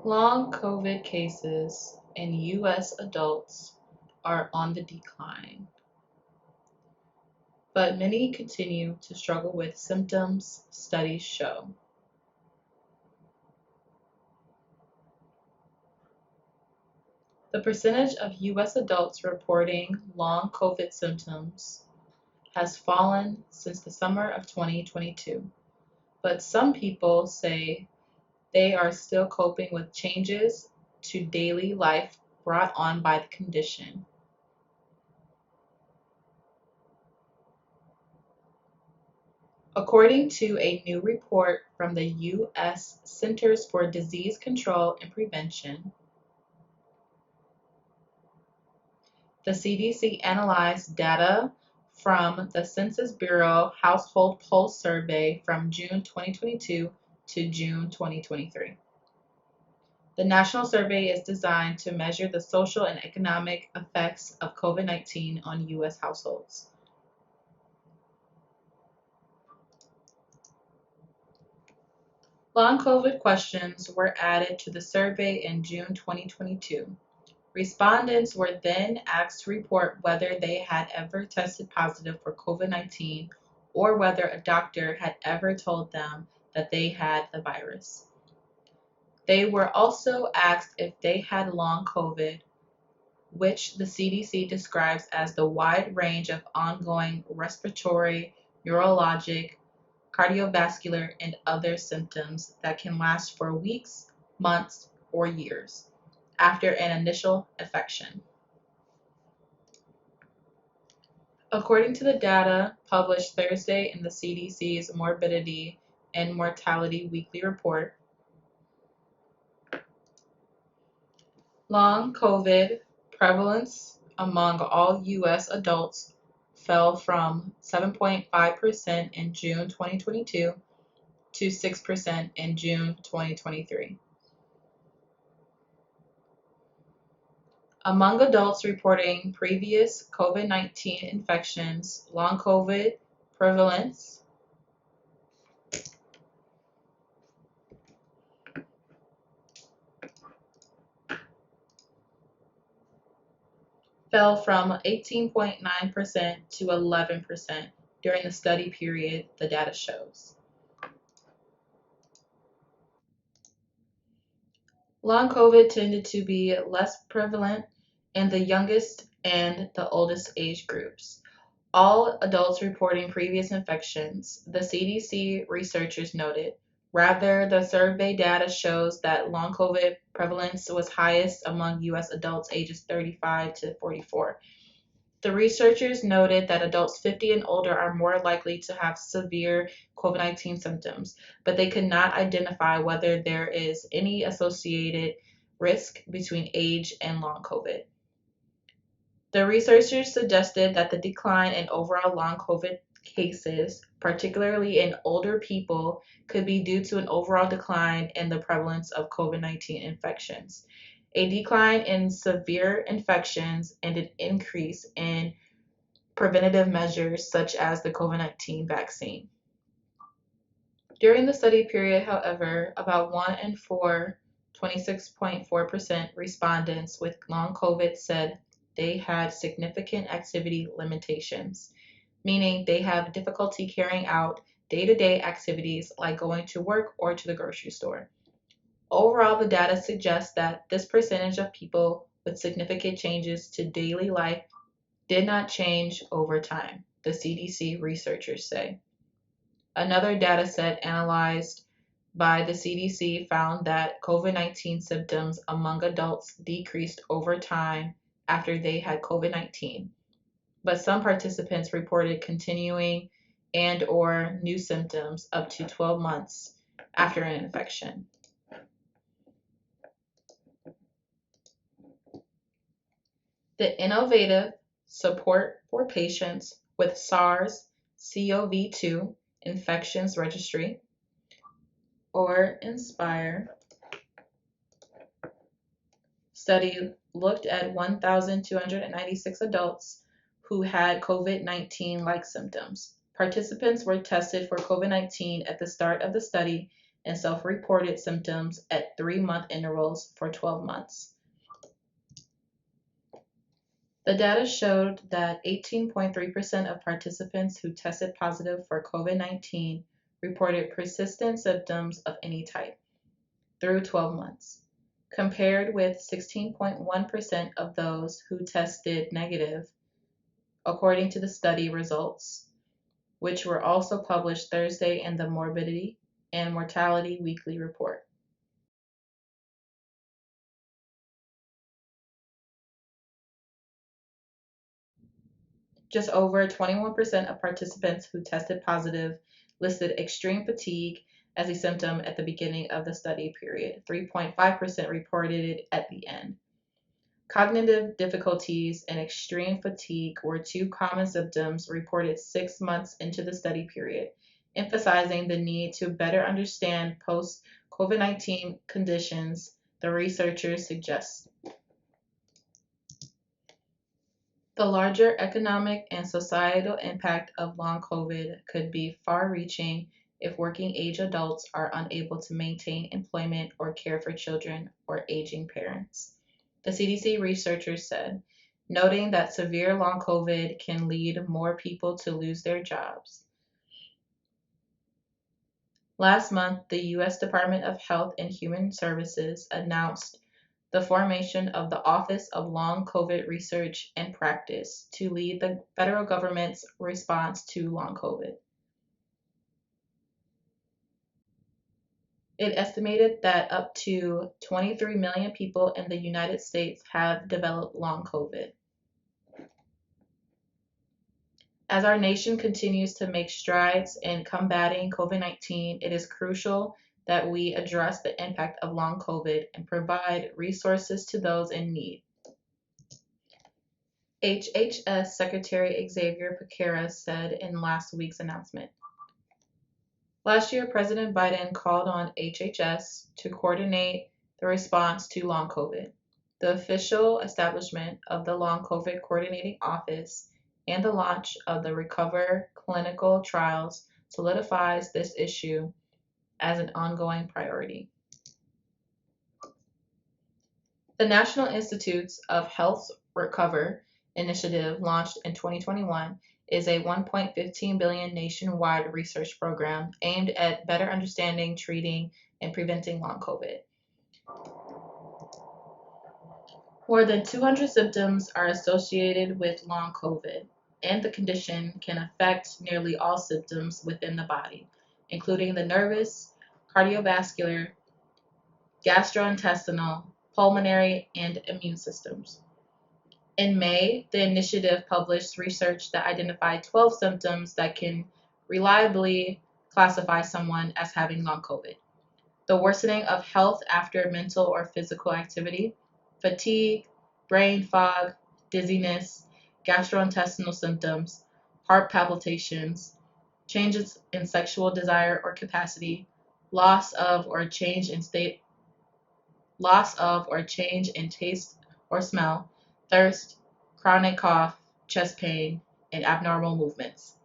Long COVID cases in U.S. adults are on the decline, but many continue to struggle with symptoms, studies show. The percentage of U.S. adults reporting long COVID symptoms has fallen since the summer of 2022, but some people say they are still coping with changes to daily life brought on by the condition. According to a new report from the U.S. Centers for Disease Control and Prevention, the CDC analyzed data from the Census Bureau Household Pulse Survey from June 2022 to June 2023. The national survey is designed to measure the social and economic effects of COVID-19 on U.S. households. Long COVID questions were added to the survey in June 2022. Respondents were then asked to report whether they had ever tested positive for COVID-19 or whether a doctor had ever told them that they had the virus. They were also asked if they had long COVID, which the CDC describes as the wide range of ongoing respiratory, neurologic, cardiovascular, and other symptoms that can last for weeks, months, or years after an initial infection. According to the data published Thursday in the CDC's Morbidity and Mortality Weekly Report, long COVID prevalence among all U.S. adults fell from 7.5% in June 2022 to 6% in June 2023. Among adults reporting previous COVID-19 infections, long COVID prevalence fell from 18.9% to 11% during the study period, the data shows. Long COVID tended to be less prevalent in the youngest and the oldest age groups. All adults reporting previous infections, the CDC researchers noted. Rather, the survey data shows that long COVID prevalence was highest among U.S. adults ages 35 to 44. The researchers noted that adults 50 and older are more likely to have severe COVID-19 symptoms, but they could not identify whether there is any associated risk between age and long COVID. The researchers suggested that the decline in overall long COVID cases, particularly in older people, could be due to an overall decline in the prevalence of COVID-19 infections, a decline in severe infections, and an increase in preventative measures such as the COVID-19 vaccine. During the study period, however, about 1 in 4, 26.4% respondents with long COVID said they had significant activity limitations, meaning they have difficulty carrying out day-to-day activities like going to work or to the grocery store. Overall, the data suggests that this percentage of people with significant changes to daily life did not change over time, the CDC researchers say. Another data set analyzed by the CDC found that COVID-19 symptoms among adults decreased over time after they had COVID-19, but some participants reported continuing and/or new symptoms up to 12 months after an infection. The innovative Support for Patients with SARS-CoV-2 Infections Registry, or INSPIRE, study looked at 1,296 adults who had COVID-19-like symptoms. Participants were tested for COVID-19 at the start of the study and self-reported symptoms at 3-month intervals for 12 months. The data showed that 18.3% of participants who tested positive for COVID-19 reported persistent symptoms of any type through 12 months, compared with 16.1% of those who tested negative, according to the study results, which were also published Thursday in the Morbidity and Mortality Weekly Report. Just over 21% of participants who tested positive listed extreme fatigue as a symptom at the beginning of the study period. 3.5% reported it at the end. Cognitive difficulties and extreme fatigue were two common symptoms reported 6 months into the study period, emphasizing the need to better understand post-COVID-19 conditions, the researchers suggest. The larger economic and societal impact of long COVID could be far-reaching if working-age adults are unable to maintain employment or care for children or aging parents, the CDC researchers said, noting that severe long COVID can lead more people to lose their jobs. Last month, the U.S. Department of Health and Human Services announced the formation of the Office of Long COVID Research and Practice to lead the federal government's response to long COVID. It estimated that up to 23 million people in the United States have developed long COVID. As our nation continues to make strides in combating COVID-19, it is crucial that we address the impact of long COVID and provide resources to those in need. HHS Secretary Xavier Becerra said in last week's announcement. Last year, President Biden called on HHS to coordinate the response to long COVID. The official establishment of the Long COVID Coordinating Office and the launch of the Recover clinical trials solidifies this issue as an ongoing priority. The National Institutes of Health's Recover initiative, launched in 2021, is a $1.15 billion nationwide research program aimed at better understanding, treating, and preventing long COVID. More than 200 symptoms are associated with long COVID, and the condition can affect nearly all symptoms within the body, including the nervous, cardiovascular, gastrointestinal, pulmonary, and immune systems. In May, the initiative published research that identified 12 symptoms that can reliably classify someone as having long COVID. The worsening of health after mental or physical activity, fatigue, brain fog, dizziness, gastrointestinal symptoms, heart palpitations, changes in sexual desire or capacity, loss of or change in taste or smell, thirst, chronic cough, chest pain, and abnormal movements.